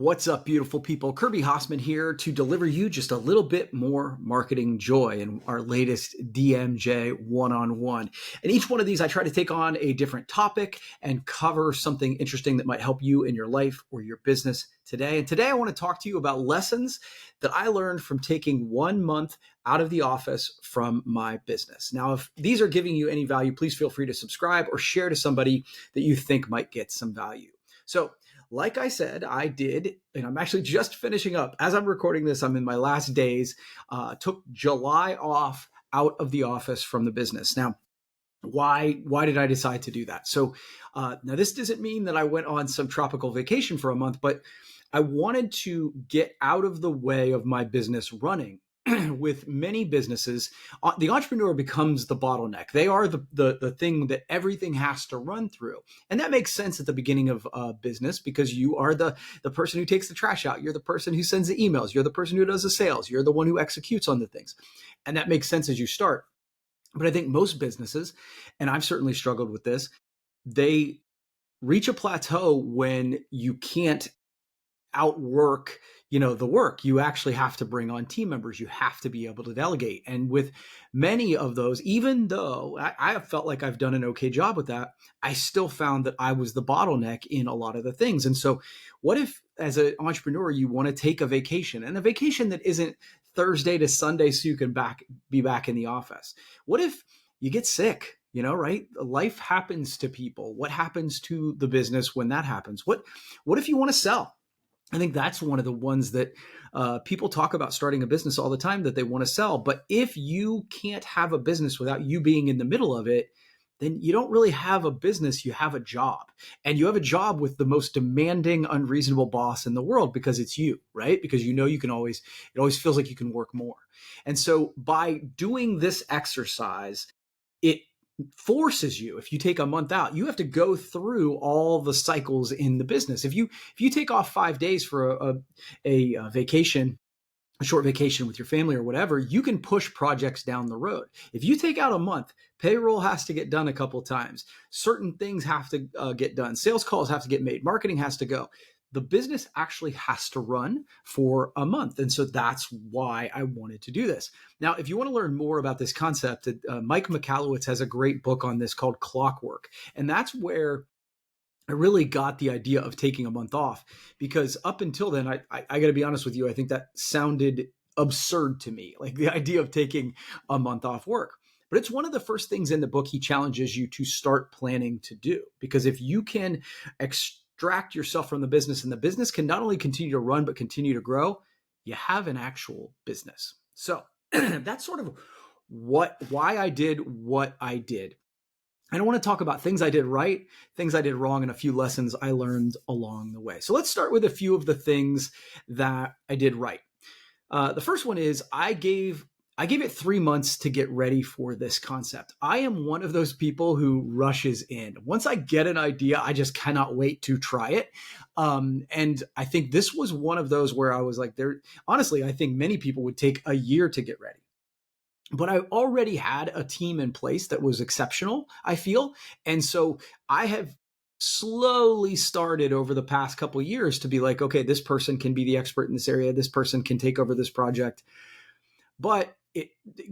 What's up, beautiful people? Kirby Hasseman here to deliver you just a little bit more marketing joy in our latest DMJ one-on-one. And each one of these, I try to take on a different topic and cover something interesting that might help you in your life or your business today. And today I want to talk to you about lessons that I learned from taking 1 month out of the office from my business. Now, if these are giving you any value, please feel free to subscribe or share to somebody that you think might get some value. So, like I said, I did, and I'm actually just finishing up. As I'm recording this, I'm in my last days. Took July off out of the office from the business. Now, why did I decide to do that? So now this doesn't mean that I went on some tropical vacation for a month, but I wanted to get out of the way of my business running. With many businesses, the entrepreneur becomes the bottleneck. They are the thing that everything has to run through. And that makes sense at the beginning of a business because you are the person who takes the trash out. You're the person who sends the emails. You're the person who does the sales. You're the one who executes on the things. And that makes sense as you start. But I think most businesses, and I've certainly struggled with this, they reach a plateau when you can't outwork the work. You actually have to bring on team members. You have to be able to delegate. And with many of those, even though I have felt like I've done an okay job with that, I still found that I was the bottleneck in a lot of the things. And so what if as an entrepreneur you want to take a vacation, and a vacation that isn't Thursday to Sunday so you can be back in the office? What if you get sick? Right? Life happens to people. What happens to the business when that happens? What if you want to sell? I think that's one of the ones that people talk about starting a business all the time, that they want to sell. But if you can't have a business without you being in the middle of it, then you don't really have a business. You have a job, and you have a job with the most demanding, unreasonable boss in the world because it's you, right? Because it always feels like you can work more. And so by doing this exercise, it forces you, if you take a month out, you have to go through all the cycles in the business. If you take off 5 days for a vacation, a short vacation with your family or whatever, you can push projects down the road. If you take out a month, payroll has to get done a couple times. Certain things have to get done. Sales calls have to get made. Marketing has to go. The business actually has to run for a month. And so that's why I wanted to do this. Now, if you want to learn more about this concept, Mike Michalowicz has a great book on this called Clockwork. And that's where I really got the idea of taking a month off, because up until then, I got to be honest with you, I think that sounded absurd to me, like the idea of taking a month off work. But it's one of the first things in the book he challenges you to start planning to do, because if you can extract yourself from the business and the business can not only continue to run, but continue to grow, you have an actual business. So that's sort of why I did what I did. I don't want to talk about things I did right, things I did wrong, and a few lessons I learned along the way. So let's start with a few of the things that I did right. The first one is I gave it 3 months to get ready for this concept. I am one of those people who rushes in. Once I get an idea, I just cannot wait to try it. And I think this was one of those where I was like, honestly, I think many people would take a year to get ready. But I already had a team in place that was exceptional, I feel. And so I have slowly started over the past couple of years to be like, okay, this person can be the expert in this area. This person can take over this project. But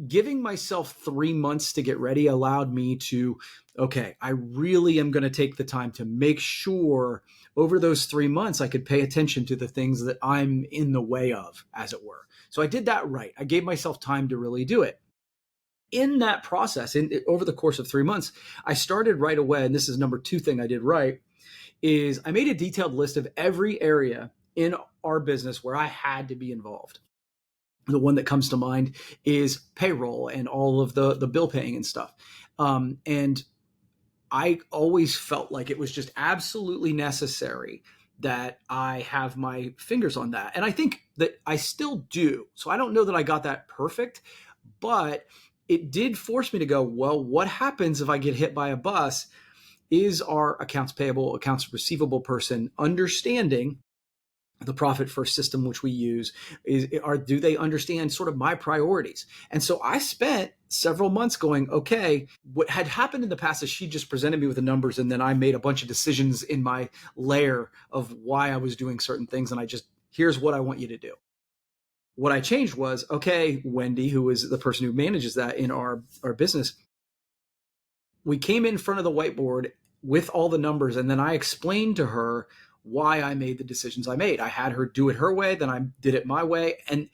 giving myself 3 months to get ready allowed me to, okay, I really am going to take the time to make sure over those 3 months I could pay attention to the things that I'm in the way of, as it were. So I did that right. I gave myself time to really do it. In that process, over the course of 3 months, I started right away, and this is number 2 thing I did right, is I made a detailed list of every area in our business where I had to be involved. The one that comes to mind is payroll and all of the bill paying and stuff. And I always felt like it was just absolutely necessary that I have my fingers on that. And I think that I still do. So I don't know that I got that perfect, but it did force me to go, well, what happens if I get hit by a bus? Is our accounts payable, accounts receivable person understanding the profit first system, which we use? Do they understand sort of my priorities? And so I spent several months going, okay, what had happened in the past is she just presented me with the numbers and then I made a bunch of decisions in my layer of why I was doing certain things. And I just, here's what I want you to do. What I changed was, okay, Wendy, who is the person who manages that in our business, we came in front of the whiteboard with all the numbers. And then I explained to her why I made the decisions I made. I had her do it her way, then I did it my way. And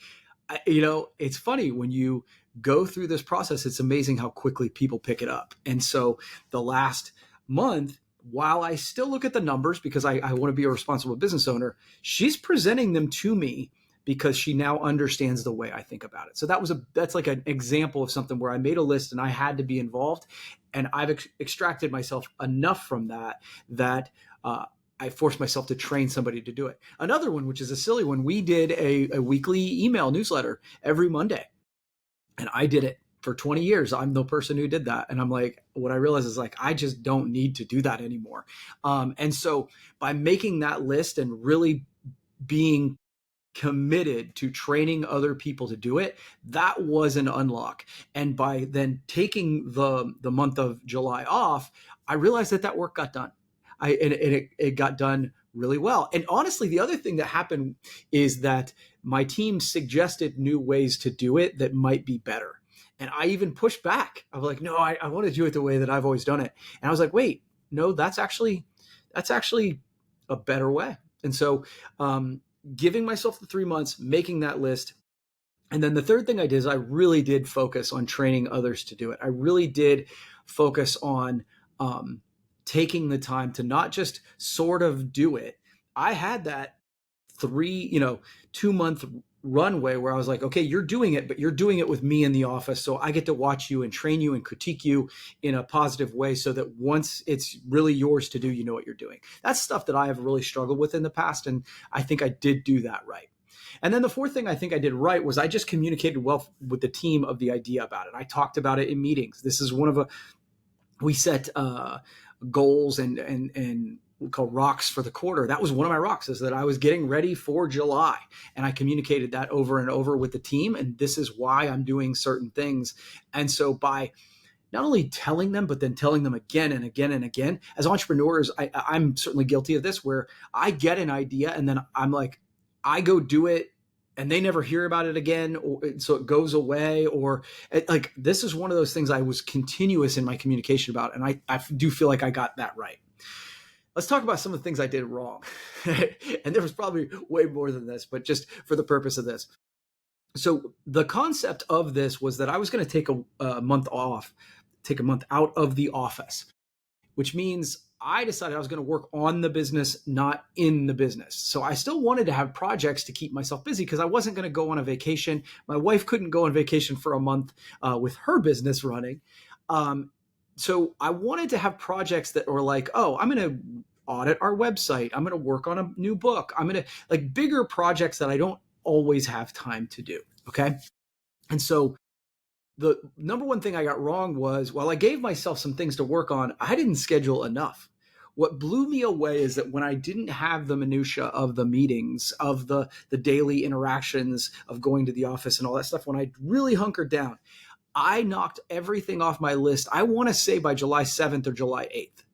it's funny when you go through this process, it's amazing how quickly people pick it up. And so the last month, while I still look at the numbers because I want to be a responsible business owner, she's presenting them to me because she now understands the way I think about it. So that's like an example of something where I made a list and I had to be involved, and I've extracted myself enough from that I forced myself to train somebody to do it. Another one, which is a silly one, we did a weekly email newsletter every Monday, and I did it for 20 years. I'm the person who did that. And I'm like, what I realized is like, I just don't need to do that anymore. And so by making that list and really being committed to training other people to do it, that was an unlock. And by then taking the month of July off, I realized that work got done. It got done really well. And honestly, the other thing that happened is that my team suggested new ways to do it that might be better. And I even pushed back. I was like, no, I want to do it the way that I've always done it. And I was like, wait, no, that's actually a better way. And so giving myself the 3 months, making that list. And then the third thing I did is I really did focus on training others to do it. I really did focus on taking the time to not just sort of do it. I had that 2-month runway where I was like, okay, you're doing it, but you're doing it with me in the office. So I get to watch you and train you and critique you in a positive way so that once it's really yours to do, you know what you're doing. That's stuff that I have really struggled with in the past. And I think I did do that right. And then the fourth thing I think I did right was I just communicated well with the team of the idea about it. I talked about it in meetings. This is we set goals and called rocks for the quarter. That was one of my rocks, is that I was getting ready for July, and I communicated that over and over with the team. And this is why I'm doing certain things. And so by not only telling them, but then telling them again and again and again, as entrepreneurs, I'm certainly guilty of this, where I get an idea and then I'm like, I go do it and they never hear about it again, or so it goes away, or like, this is one of those things I was continuous in my communication about. And I do feel like I got that right. Let's talk about some of the things I did wrong. And there was probably way more than this, but just for the purpose of this. So the concept of this was that I was going to take a month off, take a month out of the office, which means I decided I was going to work on the business, not in the business. So I still wanted to have projects to keep myself busy because I wasn't going to go on a vacation. My wife couldn't go on vacation for a month with her business running. So I wanted to have projects that were like, oh, I'm going to audit our website. I'm going to work on a new book. I'm going to, like, bigger projects that I don't always have time to do. Okay. And so the number one thing I got wrong was, while I gave myself some things to work on, I didn't schedule enough. What blew me away is that when I didn't have the minutia of the meetings, of the daily interactions of going to the office and all that stuff, when I really hunkered down, I knocked everything off my list, I want to say by July 7th or July 8th.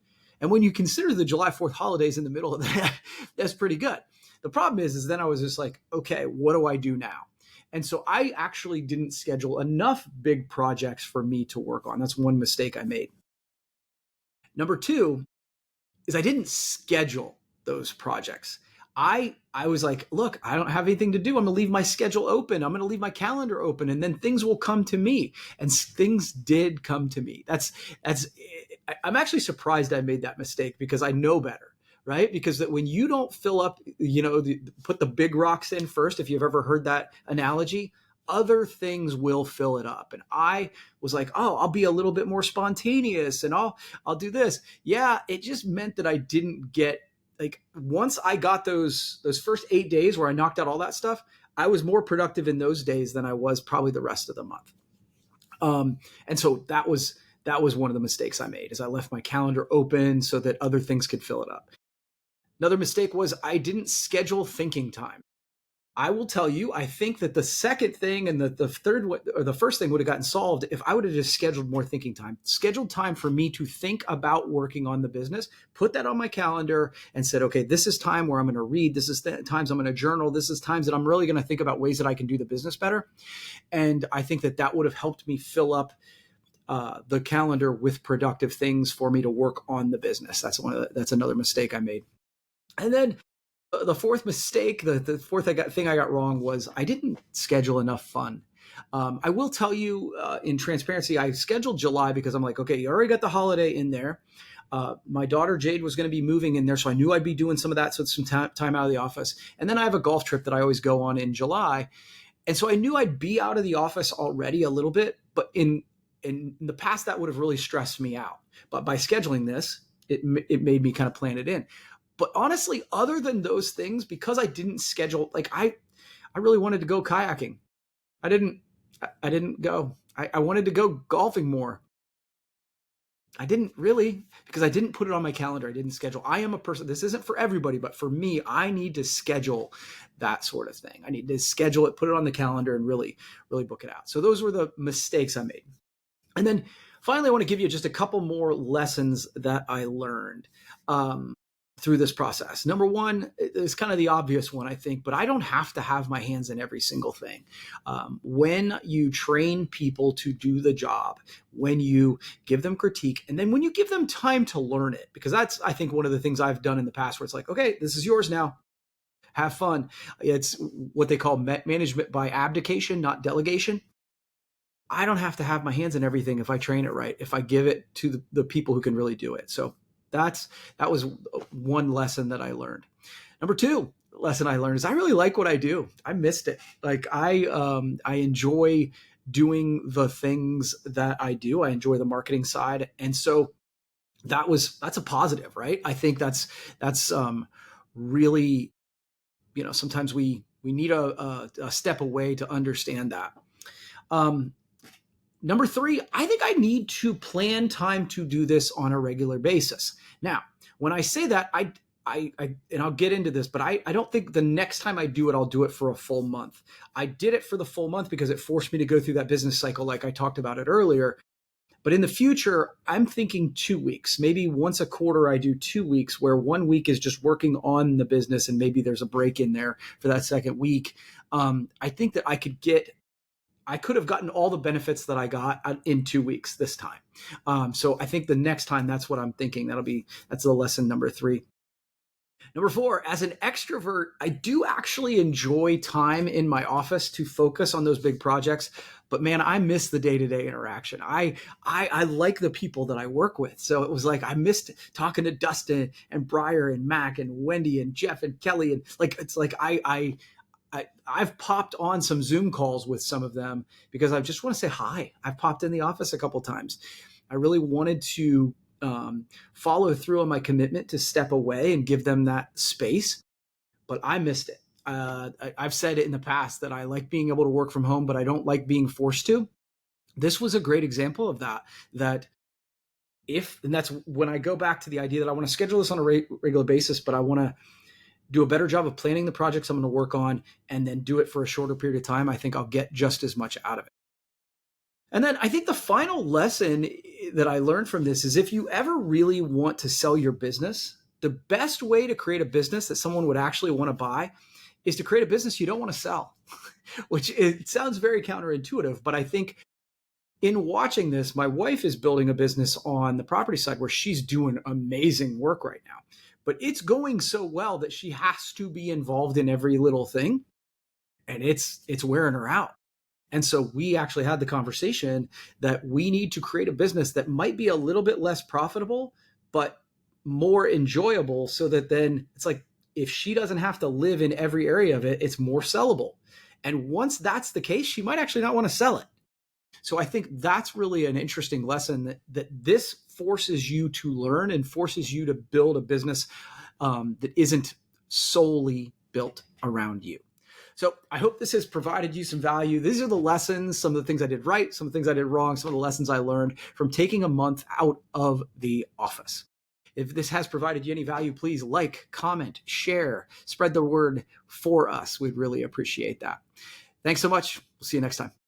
And when you consider the July 4th holidays in the middle of that, that's pretty good. The problem is then I was just like, okay, what do I do now? And so I actually didn't schedule enough big projects for me to work on. That's one mistake I made. Number two is I didn't schedule those projects. I was like, look, I don't have anything to do. I'm going to leave my schedule open. I'm going to leave my calendar open, and then things will come to me. And things did come to me. I'm actually surprised I made that mistake because I know better, right? Because that when you don't fill up, put the big rocks in first, if you've ever heard that analogy, other things will fill it up. And I was like, oh, I'll be a little bit more spontaneous and I'll do this. Yeah, it just meant that I didn't get, like, once I got those first 8 days where I knocked out all that stuff, I was more productive in those days than I was probably the rest of the month. And so that was one of the mistakes I made, is I left my calendar open so that other things could fill it up. Another mistake was I didn't schedule thinking time. I will tell you, I think that the second thing and the third or the first thing would have gotten solved if I would have just scheduled more thinking time, scheduled time for me to think about working on the business, put that on my calendar and said, okay, this is time where I'm going to read. This is times I'm going to journal. This is times that I'm really going to think about ways that I can do the business better. And I think that that would have helped me fill up the calendar with productive things for me to work on the business. That's another mistake I made. And then the fourth mistake, the fourth thing I got wrong was I didn't schedule enough fun. I will tell you in transparency, I scheduled July because I'm like, okay, you already got the holiday in there. My daughter Jade was going to be moving in there, so I knew I'd be doing some of that. So it's some time out of the office. And then I have a golf trip that I always go on in July. And so I knew I'd be out of the office already a little bit, but in the past that would have really stressed me out. But by scheduling this, it made me kind of plan it in. But honestly, other than those things, because I didn't schedule, like I really wanted to go kayaking. I didn't go. I wanted to go golfing more. I didn't really, because I didn't put it on my calendar. I didn't schedule. I am a person, this isn't for everybody, but for me, I need to schedule that sort of thing. I need to schedule it, put it on the calendar and really, really book it out. So those were the mistakes I made. And then finally, I want to give you just a couple more lessons that I learned through this process. Number one is kind of the obvious one, I think, but I don't have to have my hands in every single thing. When you train people to do the job, when you give them critique, and then when you give them time to learn it, because that's, I think, one of the things I've done in the past where it's like, okay, this is yours now. Have fun. It's what they call management by abdication, not delegation. I don't have to have my hands in everything if I train it right, if I give it to the people who can really do it. So that was one lesson that I learned. Number two lesson I learned is I really like what I do. I missed it. Like I enjoy doing the things that I do. I enjoy the marketing side. And so that's a positive, right? I think that's really, sometimes we need a step away to understand that. Number three, I think I need to plan time to do this on a regular basis. Now, when I say that, I and I'll get into this, but I don't think the next time I do it, I'll do it for a full month. I did it for the full month because it forced me to go through that business cycle like I talked about it earlier. But in the future, I'm thinking 2 weeks, maybe once a quarter, I do 2 weeks where 1 week is just working on the business and maybe there's a break in there for that second week. I think that I could have gotten all the benefits that I got in 2 weeks this time. So I think the next time, that's what I'm thinking. That's the lesson number three. Number four, as an extrovert, I do actually enjoy time in my office to focus on those big projects. But man, I miss the day-to-day interaction. I like the people that I work with. So it was like I missed talking to Dustin and Briar and Mac and Wendy and Jeff and Kelly. And it's like I've popped on some Zoom calls with some of them because I just want to say hi. I've popped in the office a couple times. I really wanted to follow through on my commitment to step away and give them that space, but I missed it. I've said it in the past that I like being able to work from home, but I don't like being forced to. This was a great example of that. And that's when I go back to the idea that I want to schedule this on a regular basis, but I want to do a better job of planning the projects I'm going to work on and then do it for a shorter period of time. I think I'll get just as much out of it. And then I think the final lesson that I learned from this is if you ever really want to sell your business, the best way to create a business that someone would actually want to buy is to create a business you don't want to sell, which it sounds very counterintuitive. But I think in watching this, my wife is building a business on the property side where she's doing amazing work right now. But it's going so well that she has to be involved in every little thing, and it's wearing her out. And so we actually had the conversation that we need to create a business that might be a little bit less profitable, but more enjoyable, so that then it's like if she doesn't have to live in every area of it, it's more sellable. And once that's the case, she might actually not want to sell it. So I think that's really an interesting lesson that this forces you to learn and forces you to build a business that isn't solely built around you. So I hope this has provided you some value. These are the lessons, some of the things I did right, some of the things I did wrong, some of the lessons I learned from taking a month out of the office. If this has provided you any value, please like, comment, share, spread the word for us. We'd really appreciate that. Thanks so much. We'll see you next time.